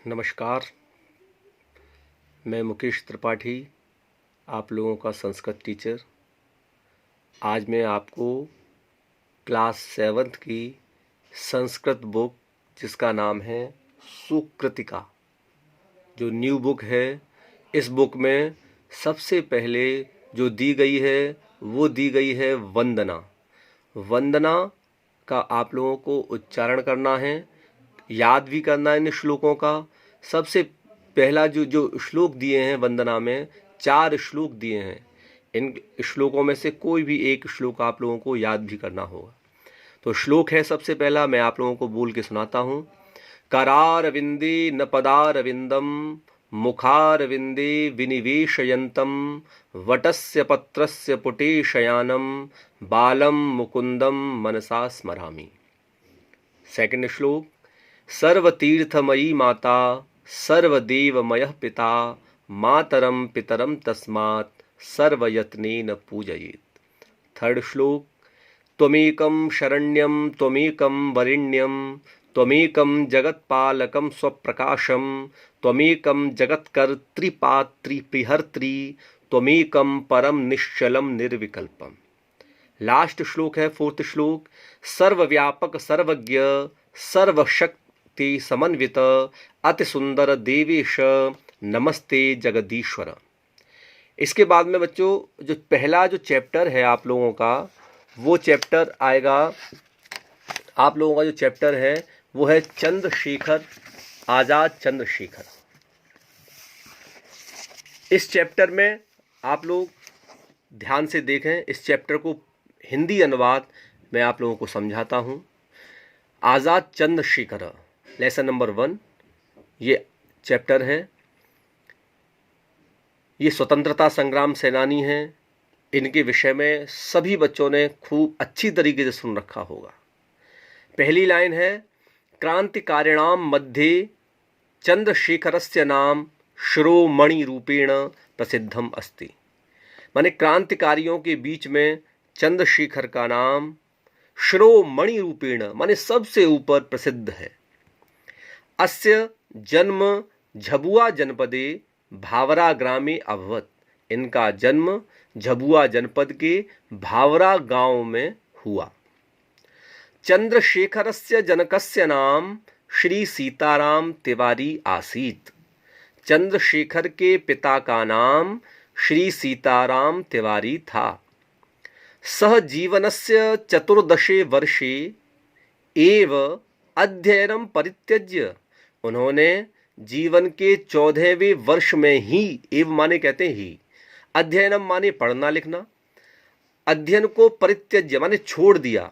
नमस्कार, मैं मुकेश त्रिपाठी, आप लोगों का संस्कृत टीचर। आज मैं आपको क्लास 7th की संस्कृत बुक जिसका नाम है सुकृतिका, जो न्यू बुक है, इस बुक में सबसे पहले जो दी गई है वो दी गई है वंदना। वंदना का आप लोगों को उच्चारण करना है, याद भी करना है इन श्लोकों का। सबसे पहला जो जो श्लोक दिए हैं वंदना में, 4 श्लोक दिए हैं। इन श्लोकों में से कोई भी एक श्लोक आप लोगों को याद भी करना होगा। तो श्लोक है सबसे पहला, मैं आप लोगों को बोल के सुनाता हूँ। करारविंदे न पदारविंदम मुखारविंदे विनिवेशयन्तम वटस्य पत्रस्य पुटे शयानम बालम मुकुंदम मनसा स्मरामि। सेकंड श्लोक, सर्वतीर्थमयी माता सर्वदेवमयः पिता मातरम पितरम तस्मात् सर्वयत्नेन पूजयेत्। थर्ड श्लोक, त्वमेकं शरण्यं त्वमेकं वरेण्यं त्वमेकं जगत्पालकं स्वप्रकाशं त्वमेकं जगत्कर्तृपातृप्रिहर्त्री त्वमेकं परम निश्चलम निर्विकल्पम। लास्ट श्लोक है फोर्थ श्लोक, सर्वव्यापक सर्वज्ञ सर्वशक्ति समन्वित अति सुंदर देवेश नमस्ते जगदीश्वर। इसके बाद में बच्चों जो पहला जो चैप्टर है आप लोगों का, वो चैप्टर आएगा, आप लोगों का जो चैप्टर है वो है चंद्रशेखर, आज़ाद चंद्रशेखर। इस चैप्टर में आप लोग ध्यान से देखें, इस चैप्टर को हिंदी अनुवाद मैं आप लोगों को समझाता हूँ। आज़ाद चंद्रशेखर लेसन नंबर 1 ये चैप्टर है। ये स्वतंत्रता संग्राम सेनानी हैं। इनके विषय में सभी बच्चों ने खूब अच्छी तरीके से सुन रखा होगा। पहली लाइन है, क्रांतिकारिणाम मध्ये चंद्रशेखरस्य नाम शिरोमणि रूपेण प्रसिद्धम अस्ति। माने क्रांतिकारियों के बीच में चंद्रशेखर का नाम शिरोमणि रूपेण माने सबसे ऊपर प्रसिद्ध है। अस्य जन्म झबुआ जनपदे भावरा ग्रामे अभवत। इनका जन्म झबुआ जनपद के भावरा गांव में हुआ। चंद्रशेखरस्य जनकस्य नाम श्री सीताराम तिवारी आसीत। चंद्रशेखर के पिता का नाम श्री सीताराम तिवारी था। सह जीवनस्य 14 वर्षे एव अध्ययनम परित्यज्य। उन्होंने जीवन के 14वें वर्ष में ही, एव माने कहते हैं ही, अध्ययनम माने पढ़ना लिखना, अध्ययन को परित्यज्य माने छोड़ दिया,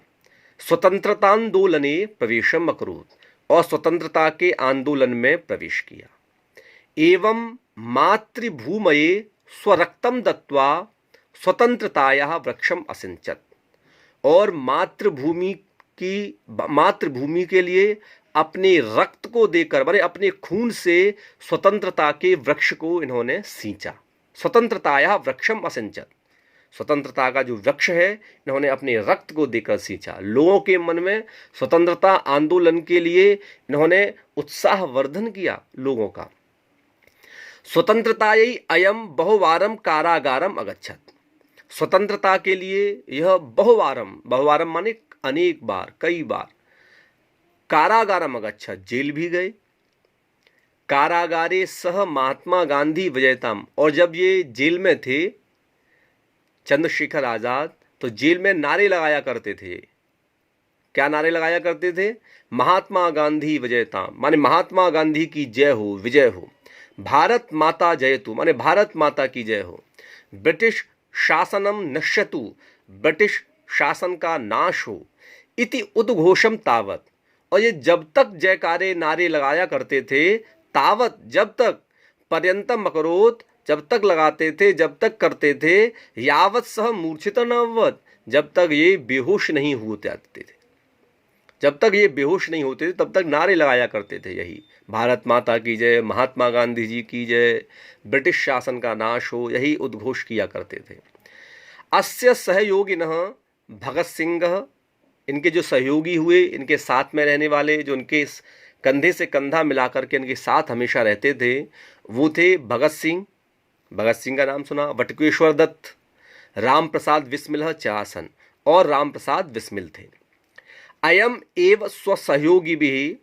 स्वतंत्रतांदोलने प्रवेशम अकरोत्, और स्वतंत्रता के आंदोलन में प्रवेश किया। एवं मातृभूमये स्वरक्तम दत्वा स्वतंत्रतायाः वृक्षम असिंचत। और मातृभूमि के लिए अपने रक्त को देकर, माने अपने खून से स्वतंत्रता के वृक्ष को इन्होंने सींचा। स्वतंत्रतायाः वृक्षम असिंचत, स्वतंत्रता का जो वृक्ष है इन्होंने अपने रक्त को देकर सींचा। लोगों के मन में स्वतंत्रता आंदोलन के लिए इन्होंने उत्साहवर्धन किया लोगों का। स्वतंत्रतायै अयम बहुवारम कारागारम अगच्छत। स्वतंत्रता के लिए यह बहुवारम माने अनेक बार, कई बार, कारागारम अगच्छत जेल भी गए। कारागारे सह महात्मा गांधी विजयताम। और जब ये जेल में थे चंद्रशेखर आज़ाद, तो जेल में नारे लगाया करते थे। क्या नारे लगाया करते थे? महात्मा गांधी विजयताम माने महात्मा गांधी की जय हो, विजय हो। भारत माता जयतु माने भारत माता की जय हो। ब्रिटिश शासनम नश्यतु, ब्रिटिश शासन का नाश हो। इति उद्घोषम तावत। और ये जब तक जयकारे नारे लगाया करते थे, तावत जब तक, पर्यंतम अकरोत् जब तक लगाते थे, जब तक करते थे, यावत सह मूर्छित न अभवत् जब तक ये बेहोश नहीं होते आते थे। जब तक ये बेहोश नहीं होते थे तब तक नारे लगाया करते थे, यही भारत माता की जय, महात्मा गांधी जी की जय, ब्रिटिश शासन का नाश हो, यही उद्घोष किया करते थे। अस्य सहयोगिनः भगत सिंह, इनके जो सहयोगी हुए, इनके साथ में रहने वाले, जो इनके कंधे से कंधा मिलाकर के इनके साथ हमेशा रहते थे, वो थे भगत सिंह, भगत सिंह का नाम सुना, बटुकेश्वर दत्त, राम प्रसाद बिस्मिल चासन और राम प्रसाद बिस्मिल थे। अयम एव स्वसहयोगी भी,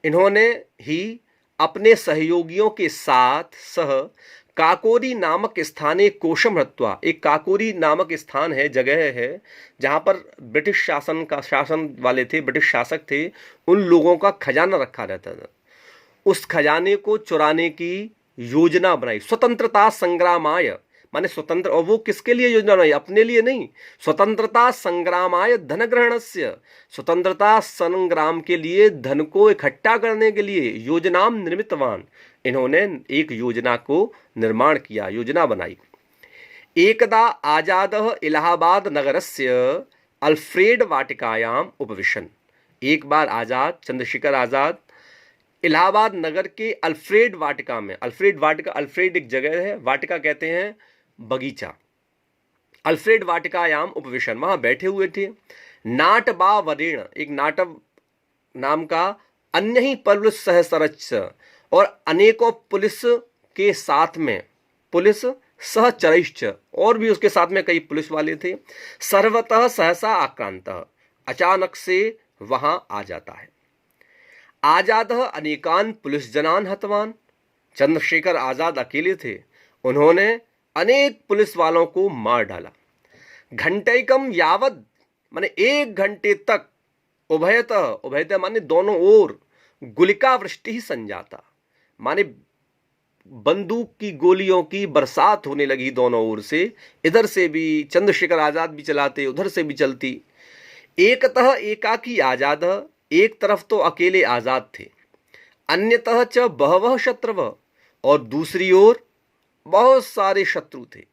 इन्होंने ही अपने सहयोगियों के साथ सह काकोरी नामक स्थाने कोशम हत्वा, एक काकोरी नामक स्थान है, जगह है, जहाँ पर ब्रिटिश शासन वाले थे, ब्रिटिश शासक थे, उन लोगों का खजाना रखा रहता था। उस खजाने को चुराने की योजना बनाई। स्वतंत्रता संग्रामाय, माने स्वतंत्र, और वो किसके लिए योजना बनाई? अपने लिए नहीं। स्वतंत्रता संग्रामाय धन ग्रहणस्य, स्वतंत्रता संग्राम के लिए धन को इकट्ठा करने के लिए योजनाम निर्मितवान, इन्होंने एक योजना को निर्माण किया, योजना बनाई। एकदा आजाद इलाहाबाद नगरस्य अल्फ्रेड वाटिकायाम उपविशन, एक बार आजाद, चंद्रशेखर आजाद इलाहाबाद नगर के अल्फ्रेड वाटिका में, अल्फ्रेड वाटिका, अल्फ्रेड एक जगह है, वाटिका कहते हैं बगीचा, अल्फ्रेड वाटिकायाम उपविशन, वहां बैठे हुए थे। नाटबा वरेण, एक नाटव नाम का अन्य ही पुलिस सहचरच, और अनेकों पुलिस के साथ में, पुलिस सहचरिश्च, और भी उसके साथ में कई पुलिस वाले थे। सर्वतः सहसा आक्रांत, अचानक से वहां आ जाता है। आजाद अनेकान पुलिस जनान हतवान, चंद्रशेखर आजाद अकेले थे, उन्होंने अनेक पुलिस वालों को मार डाला। घंटेकम यावद, माने 1 घंटे तक, उभयतः, उभयतः माने दोनों ओर, गुलिका वृष्टि ही संजाता, माने बंदूक की गोलियों की बरसात होने लगी दोनों ओर से, इधर से भी चंद्रशेखर आजाद भी चलाते, उधर से भी चलती। एकतः एकाकी आजाद, एक तरफ तो अकेले आजाद थे, अन्यतः च बहवः शत्रव, और दूसरी ओर बहुत सारे शत्रु थे।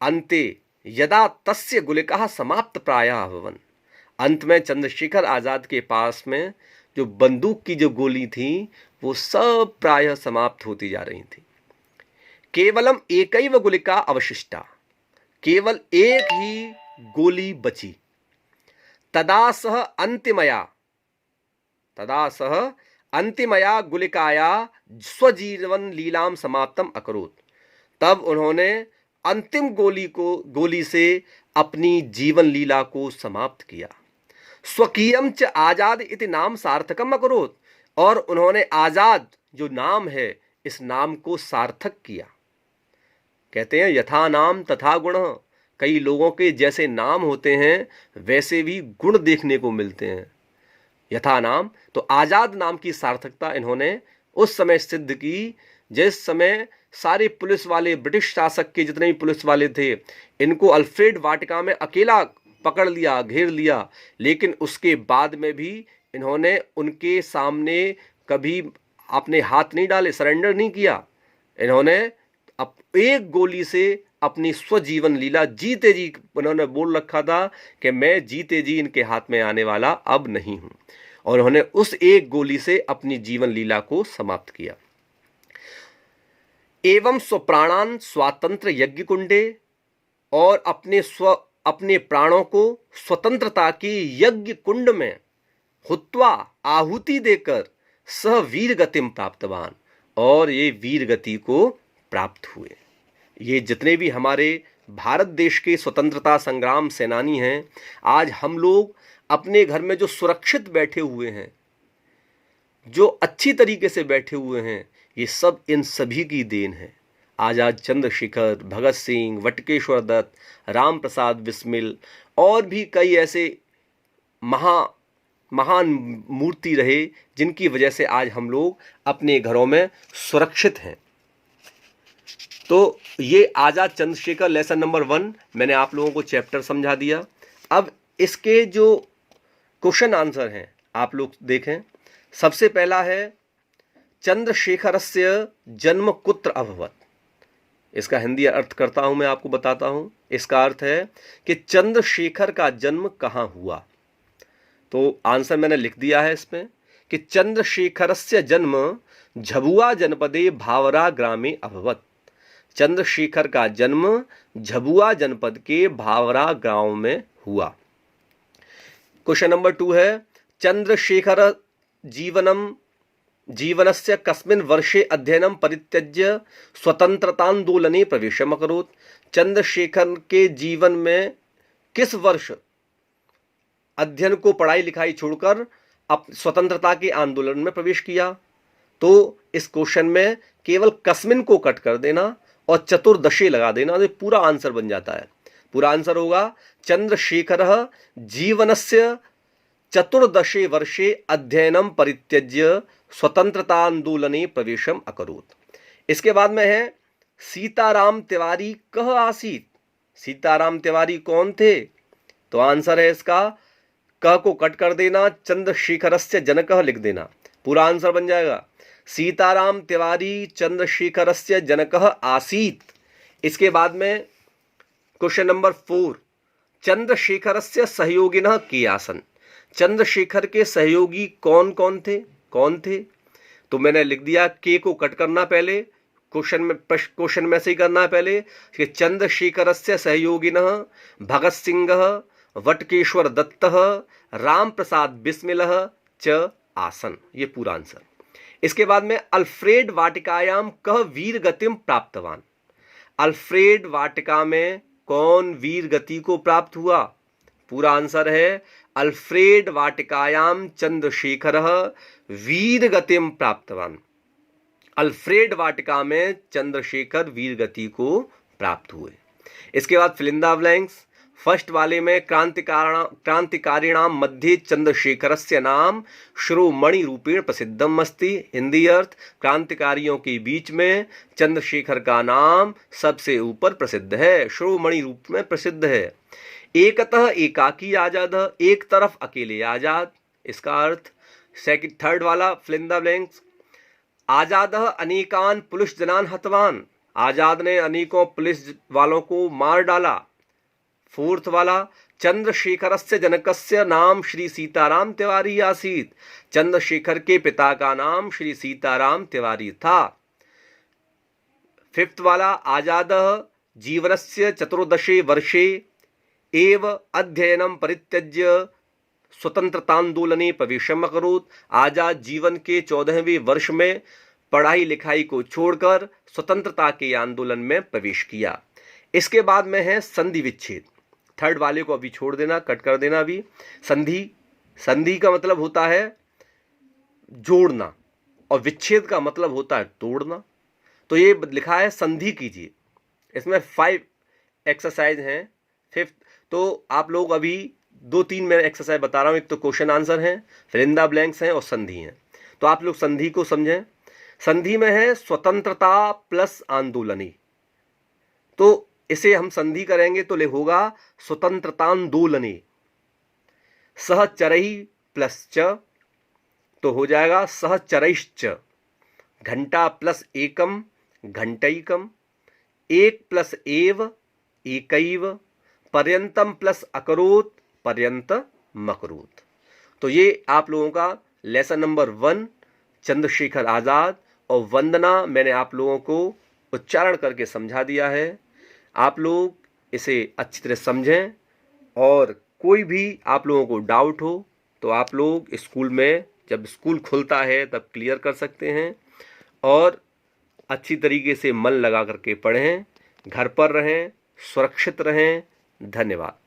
अन्ते यदा तस्य गुलिकाः समाप्त प्रायः भवन, अंत में चंद्रशेखर आजाद के पास में जो बंदूक की जो गोली थी वो सब प्रायः समाप्त होती जा रही थी। केवलम एकैव गुलिका अवशिष्टा, केवल एक ही गोली बची। तदा सह अंतिमया गुलिकाया स्वजीवन लीलाम समाप्तम अकरोत, तब उन्होंने अंतिम गोली से अपनी जीवन लीला को समाप्त किया। स्वकीयम च आजाद इति नाम सार्थकम अकरोत, और उन्होंने आजाद जो नाम है इस नाम को सार्थक किया। कहते हैं यथा नाम तथा गुण, कई लोगों के जैसे नाम होते हैं वैसे भी गुण देखने को मिलते हैं। यथा नाम, तो आजाद नाम की सार्थकता इन्होंने उस समय सिद्ध की जिस समय सारे पुलिस वाले, ब्रिटिश शासक के जितने भी पुलिस वाले थे, इनको अल्फ्रेड वाटिका में अकेला पकड़ लिया, घेर लिया, लेकिन उसके बाद में भी इन्होंने उनके सामने कभी अपने हाथ नहीं डाले, सरेंडर नहीं किया। इन्होंने एक गोली से अपनी स्वजीवन लीला, जीते जी उन्होंने बोल रखा था कि मैं जीते जी इनके हाथ में आने वाला अब नहीं हूं, और उन्होंने उस एक गोली से अपनी जीवन लीला को समाप्त किया। एवं स्वप्राणान स्वातंत्र यज्ञ कुंडे, और अपने प्राणों को स्वतंत्रता की यज्ञ कुंड में हुत्वा, आहुति देकर, सह वीर गतिम प्राप्तवान, और ये वीर गति को प्राप्त हुए। ये जितने भी हमारे भारत देश के स्वतंत्रता संग्राम सेनानी हैं, आज हम लोग अपने घर में जो सुरक्षित बैठे हुए हैं, जो अच्छी तरीके से बैठे हुए हैं, ये सब इन सभी की देन है। आजाद चंद्रशेखर, भगत सिंह, बटुकेश्वर दत्त, राम प्रसाद बिस्मिल, और भी कई ऐसे महान मूर्ति रहे जिनकी वजह से आज हम लोग अपने घरों में सुरक्षित हैं। तो ये आजाद चंद्रशेखर लेसन नंबर 1 मैंने आप लोगों को चैप्टर समझा दिया। अब इसके जो क्वेश्चन आंसर हैं आप लोग देखें। सबसे पहला है चंद्रशेखरस्य जन्म कुत्र अभवत। इसका हिंदी अर्थ करता हूं, मैं आपको बताता हूं। इसका अर्थ है कि चंद्रशेखर का जन्म कहां हुआ। तो आंसर मैंने लिख दिया है इसमें कि चंद्रशेखरस्य जन्म झबुआ जनपदे भावरा ग्रामे अभवत। चंद्रशेखर का जन्म झबुआ जनपद के भावरा गांव में हुआ। क्वेश्चन नंबर 2 है चंद्रशेखर जीवनम जीवनस्य कस्मिन् वर्षे अध्ययनं परित्यज्य स्वतंत्रतांदोलने प्रवेशम् अकरोत्। चंद्रशेखर के जीवन में किस वर्ष अध्ययन को, पढ़ाई लिखाई छोड़कर स्वतंत्रता के आंदोलन में प्रवेश किया? तो इस क्वेश्चन में केवल कस्मिन को कट कर देना और चतुर्दशे लगा देना, तो पूरा आंसर बन जाता है। पूरा आंसर होगा चंद्रशेखरः जीवनस्य चतुर्दशे वर्षे अध्ययनं परित्यज्य स्वतंत्रतांदोलने प्रवेशम अकरोत्। इसके बाद में है सीताराम तिवारी कः आसीत्। सीताराम तिवारी कौन थे? तो आंसर है इसका क को कट कर देना, चंद्रशेखरस्य जनकः लिख देना, पूरा आंसर बन जाएगा। सीताराम तिवारी चंद्रशेखरस्य जनकः आसीत्। इसके बाद में क्वेश्चन नंबर 4, चंद्रशेखरस्य सहयोगिनः के आसन्। चंद्रशेखर के सहयोगी कौन कौन थे? तो मैंने लिख दिया, के को कट करना पहले, क्वेश्चन में से ही करना है पहले कि चंद्रशेखरस्य सहयोगिनः भगत सिंहः, वटकेश्वर दत्तः, राम प्रसाद बिस्मिलः च आसन्। ये पूरा आंसर। इसके बाद में अल्फ्रेड वाटिकायाम कः वीर गतिम प्राप्तवान। अल्फ्रेड वाटिका में कौन वीर गति को प्राप्त हुआ? पूरा आंसर है अल्फ्रेड वाटिकायाम चंद्रशेखरः वीर गतिम प्राप्तवान। अल्फ्रेड वाटिका में चंद्रशेखर वीर गति को प्राप्त हुए। इसके बाद fill in the blanks. First वाले में क्रांतिकारिणाम मध्ये चंद्रशेखरस्य नाम शिरोमणि रूपेण प्रसिद्धम अस्ति। हिंदी अर्थ, क्रांतिकारियों के बीच में चंद्रशेखर का नाम सबसे ऊपर प्रसिद्ध है, शिरोमणि रूप में प्रसिद्ध है। एकतः एकाकी आजाद, एक तरफ अकेले आजाद। इसका अर्थ थर्ड वाला fill in the blanks. Azad अनेकान पुलिस जनान हतवान। आजाद ने अनेकों पुलिस वालों को मार डाला। फोर्थ वाला, चंद्रशेखरस्य जनकस्य नाम श्री सीताराम तिवारी आसीत्। चंद्रशेखर के पिता का नाम श्री सीताराम तिवारी था। फिफ्थ वाला, आजाद जीवनस्य चतुर्दशे वर्षे एव अध्ययनं परित्यज्य स्वतंत्रतांदोलने प्रवेशम अकरोत्। आजाद जीवन के 14वें वर्ष में पढ़ाई लिखाई को छोड़कर स्वतंत्रता के आंदोलन में प्रवेश किया। इसके बाद में है संधि विच्छेद। थर्ड वाले को अभी छोड़ देना, कट कर देना अभी। संधि का मतलब होता है जोड़ना और विच्छेद का मतलब होता है तोड़ना। तो ये लिखा है संधि कीजिए। इसमें 5 एक्सरसाइज हैं। फिफ्थ, तो आप लोग अभी 2-3 मैं एक्सरसाइज बता रहा हूँ। एक तो क्वेश्चन आंसर है, फिल इन द ब्लैंक्स हैं और संधि हैं। तो आप लोग संधि को समझें। संधि में है स्वतंत्रता प्लस आंदोलनी। तो इसे हम संधि करेंगे तो होगा स्वतंत्रतांदोलने। सहचरैः प्लस च तो हो जाएगा सहचरैश्च। घंटा प्लस एकम घंटैकम। एक प्लस एव एकैव। पर्यंतम प्लस अकरोत् पर्यंतमकरोत्। तो ये आप लोगों का लेसन नंबर 1 चंद्रशेखर आज़ाद और वंदना मैंने आप लोगों को उच्चारण करके समझा दिया है। आप लोग इसे अच्छी तरह समझें और कोई भी आप लोगों को डाउट हो तो आप लोग स्कूल में, जब स्कूल खुलता है तब क्लियर कर सकते हैं। और अच्छी तरीके से मन लगा करके पढ़ें, घर पर रहें, सुरक्षित रहें। धन्यवाद।